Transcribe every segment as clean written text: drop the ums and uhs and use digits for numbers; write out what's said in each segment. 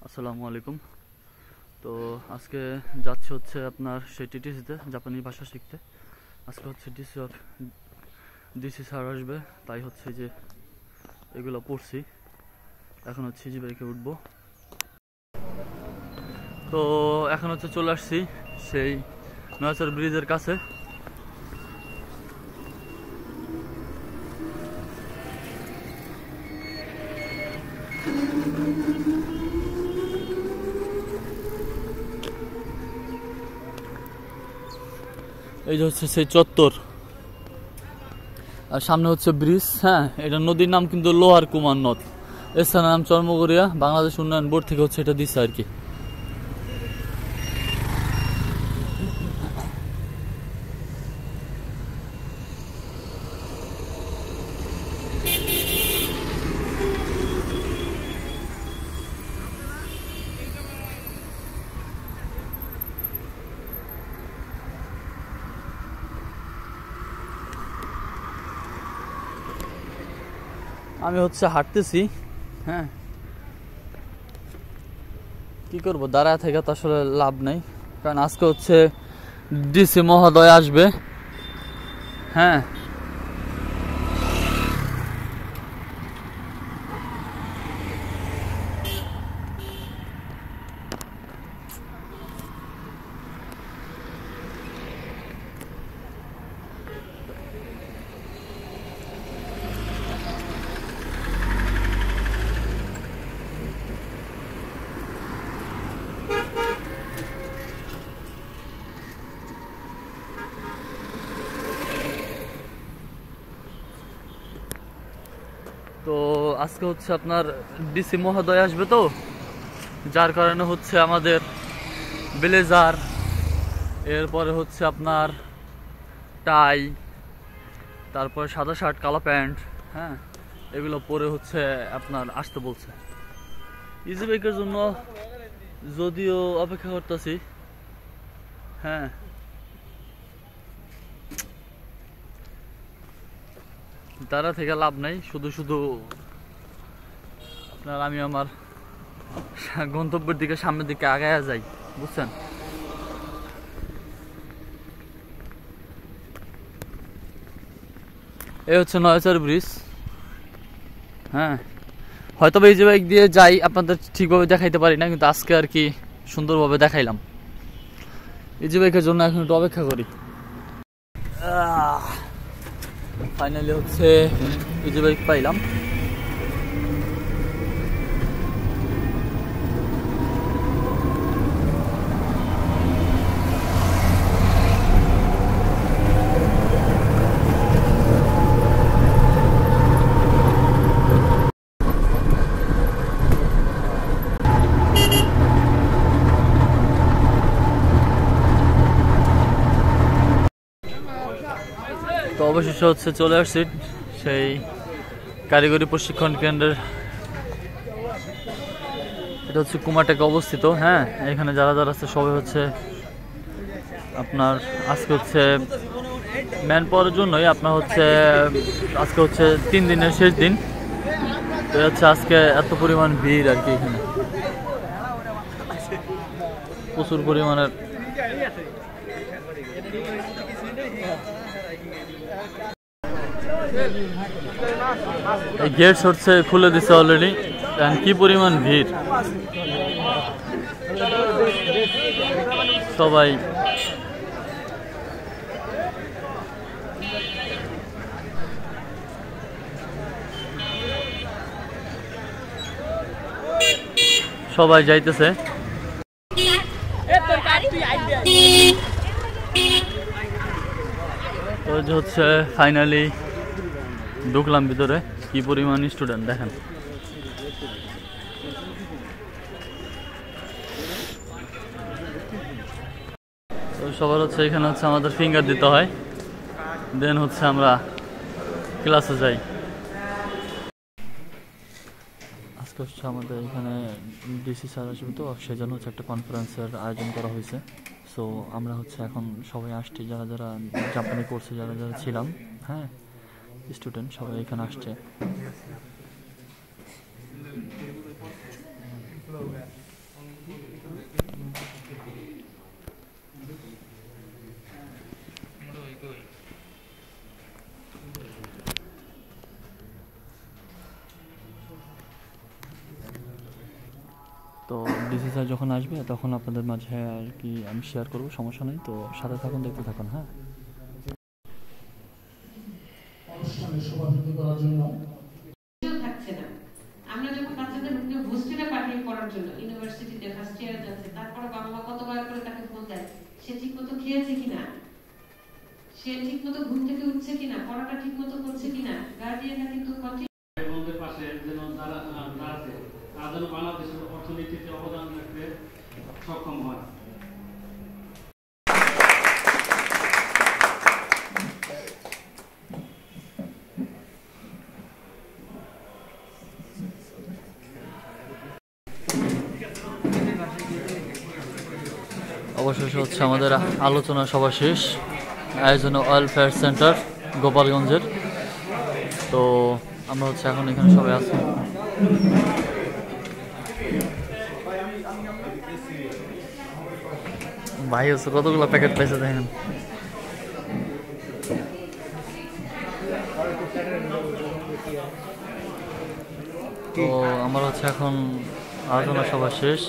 আসসালামু আলাইকুম। তো আজকে যাচ্ছে হচ্ছে আপনার সেই টিটিসিতে জাপানি ভাষা শিখতে। আজকে হচ্ছে ডিসি স্যার আসবে, তাই হচ্ছে যে এগুলো পড়ছি। এখন হচ্ছে জি বাইকে উঠবো। তো এখন হচ্ছে চলে আসছি সেই নয়াচর ব্রিজের কাছে। এই যে হচ্ছে সেই চত্বর, আর সামনে হচ্ছে ব্রিজ। হ্যাঁ, এটা নদীর নাম কিন্তু লোহার কুমার নদ। স্থানের নাম চর্মগড়িয়া। বাংলাদেশ উন্নয়ন বোর্ড থেকে হচ্ছে এটা দিচ্ছে আর কি। আমি হচ্ছে হাঁটতেছি। হ্যাঁ, কি করবো, দাঁড়ায় থেকে তো আসলে লাভ নাই, কারণ আজকে হচ্ছে ডিসি মহোদয় আসবে। হ্যাঁ, তো আজকে হচ্ছে আপনার ডিসি মহোদয় আসবে, তো যার কারণে হচ্ছে আমাদের ব্লেজার, এরপরে হচ্ছে আপনার টাই, তারপরে সাদা শার্ট কালো প্যান্ট, হ্যাঁ, এগুলো পরে হচ্ছে আপনার আসতে বলছে। ইজি বাইকের জন্য যদিও অপেক্ষা করতেছি। হ্যাঁ, তারা থেকে লাভ নাই, শুধু শুধু আপনার আমি আমার গন্তব্যের দিকে সামনের দিকে আগায়া যাই, বুঝছেন। এই হচ্ছে নয়াচর ব্রিজ। হ্যাঁ, হয়তো এই যে বাইক দিয়ে যাই আপনাদের ঠিকভাবে দেখাইতে পারি না, কিন্তু আজকে আর কি সুন্দরভাবে দেখাইলাম। এই যে বাইকের জন্য এখন একটু অপেক্ষা করি। ফাইনালি হচ্ছে এই যে বাইক পাইলাম। তো অবশেষে হচ্ছে চলে আসছি সেই কারিগরি প্রশিক্ষণ কেন্দ্রের। এটা হচ্ছে কুমারটাকে অবস্থিত। হ্যাঁ, এখানে যারা যারা আছে সবাই হচ্ছে আপনার আজকে হচ্ছে ম্যান পাওয়ারের জন্যই আপনার হচ্ছে আজকে হচ্ছে 3 দিনের শেষ দিন। তো হচ্ছে আজকে এত পরিমাণ ভিড় আর কি, এখানে প্রচুর পরিমাণের। এই গেট হচ্ছে খুলে দিছে অলরেডি, কি পরিমাণ ভিড়। সবাই সবাই যাইতেছে। তো যে হচ্ছে ফাইনালি ঢুকলাম ভিতরে। কি পরিমাণ স্টুডেন্ট দেখেন। তো সবার হচ্ছে এখানে হচ্ছে আমাদের ফিঙ্গার দিতে হয়, দেন হচ্ছে আমরা ক্লাসে যাই। আজকে হচ্ছে আমাদের এখানে ডিসি স্যার আসবে, তো সেজন্য হচ্ছে একটা কনফারেন্সের আয়োজন করা হয়েছে। সো আমরা হচ্ছে এখন সবাই আসছি, যারা যারা জাপানি কোর্সে যারা যারা ছিলাম, হ্যাঁ, স্টুডেন্ট সবাই এখানে আসছে। তো ডিসি স্যার যখন আসবে তখন আপনাদের মাঝে আর কি আমি শেয়ার করবো, সমস্যা নেই। তো সাথে থাকুন, দেখতে থাকুন। হ্যাঁ, অনুষ্ঠানে সভাপতি করার জন্য থাকছে না। আমরা যখন বাচ্চাদের হোস্টেলে পাঠিয়ে পড়ার জন্য ইউনিভার্সিটিতে ফার্স্ট ইয়ারে যাচ্ছে, তারপরে বাবা মা কতবার করে তাকে ফোন দেয়, সে ঠিক মতো খেয়েছে কিনা, সে ঠিক মতো ঘুম থেকে উঠছে কিনা, পড়াটা ঠিক মতো করছে কিনা। গার্ডিয়ানরা কিন্তু বন্ধুদের পাশে যেন দাঁড়াতে, তারা যেন বাংলাদেশের অর্থনীতিতে অবদান রাখতে সক্ষম হয়। অবশেষে হচ্ছে আমাদের আলোচনা সভা শেষ, আয়োজনে ওয়েলফেয়ার সেন্টার গোপালগঞ্জের। তো আমরা হচ্ছে এখন এখানে সবাই আছি। ভাই হচ্ছে কতগুলো প্যাকেট পাইছে দেখেন। তো আমার হচ্ছে এখন আলোচনা সভা শেষ।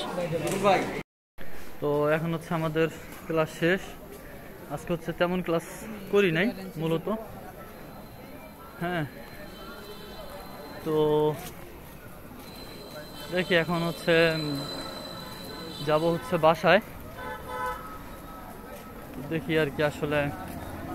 তো এখন হচ্ছে আমাদের ক্লাস শেষ। আজকে হচ্ছে তেমন ক্লাস করি নাই মূলত। হ্যাঁ, তো দেখি এখন হচ্ছে যাব হচ্ছে বাসায়, দেখি আর কি আসলে